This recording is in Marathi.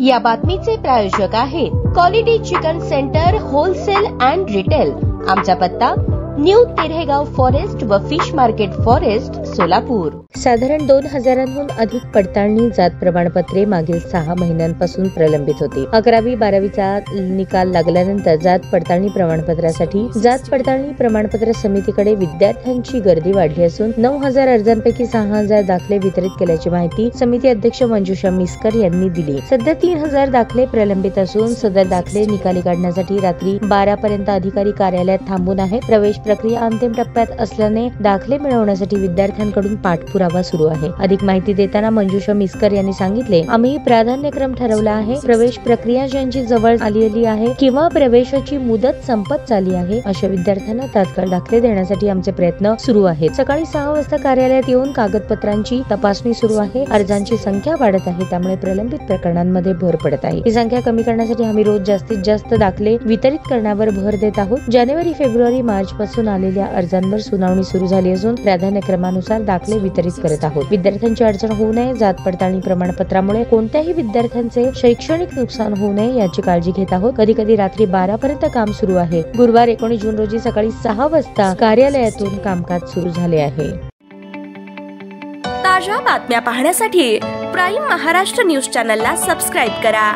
या बातमीचे प्रायोजक आहेत quality chicken centre wholesale and retail. आमचा पत्ता न्यू तिरेगाव फॉरेस्ट व फिश मार्केट फॉरेस्ट सोलापूर। साधारण 2000हून अधिक पडताळणी जात प्रमाणपत्रे मागील 6 महिन्यांपासून प्रलंबित होती। 11वी 12वीचा निकाल लागल्यानंतर जात पडताळणी प्रमाणपत्रासाठी जात पडताळणी प्रमाणपत्र समितीकडे विद्यार्थ्यांची गर्दी वाढली असून 9000 अर्जांपैकी 6000 दाखले वितरित केल्याची माहिती समिती अध्यक्ष मंजुषा मिस्कर यांनी दिली। सध्या 3000 दाखले प्रलंबित असून सदर दाखले निकाली काढण्यासाठी रात्री 12 पर्यंत अधिकारी कार्यालयात थांबून आहेत। प्रवेश प्रक्रिया अंतिम टप्प्यात असल्याने दाखले मिळवण्यासाठी विद्यार्थ्यांकडून पाठपुरावा सुरू आहे। अधिक माहिती देताना मंजुषा मिस्कर यांनी सांगितले, आम्ही प्राधान्यक्रम ठरवला आहे। प्रवेश प्रक्रिया ज्यांची जवळ आलेली आहे किंवा प्रवेशाची मुदत संपत चालली आहे अशा विद्यार्थ्यांना तात्काळ दाखले देण्यासाठी आमचे प्रयत्न सुरू आहेत। सकाळी 6 वाजता कार्यालयात येऊन कागदपत्रांची तपासणी सुरू आहे। अर्जांची संख्या वाढत आहे, त्यामुळे प्रलंबित प्रकरणांमध्ये भर पडत आहे। ही संख्या कमी करण्यासाठी आम्ही रोज जास्तीत जास्त दाखले वितरित करण्यावर भर देत आहोत। जानेवारी फेब्रुवारी मार्च पासून आलेल्या अर्जांवर सुनावणी सुरू झाली असून प्राधान्यक्रमानुसार दाखले वितरित करत आहोत। विद्यार्थ्यांची अडचण होऊ नये, जात पडताळणी प्रमाणपत्रामुळे कोणत्याही विद्यार्थ्यांचे शैक्षणिक नुकसान होऊ नये याची काळजी घेत आहोत। कधी कधी रात्री 12 पर्यंत काम सुरू आहे। गुरुवार 19 जून रोजी सकाळी 6 वाजता कार्यालयातून कामकाज सुरू झाले आहे। ताज्या बातम्या पाहण्यासाठी प्राईम महाराष्ट्र न्यूज चॅनलला सबस्क्राईब करा।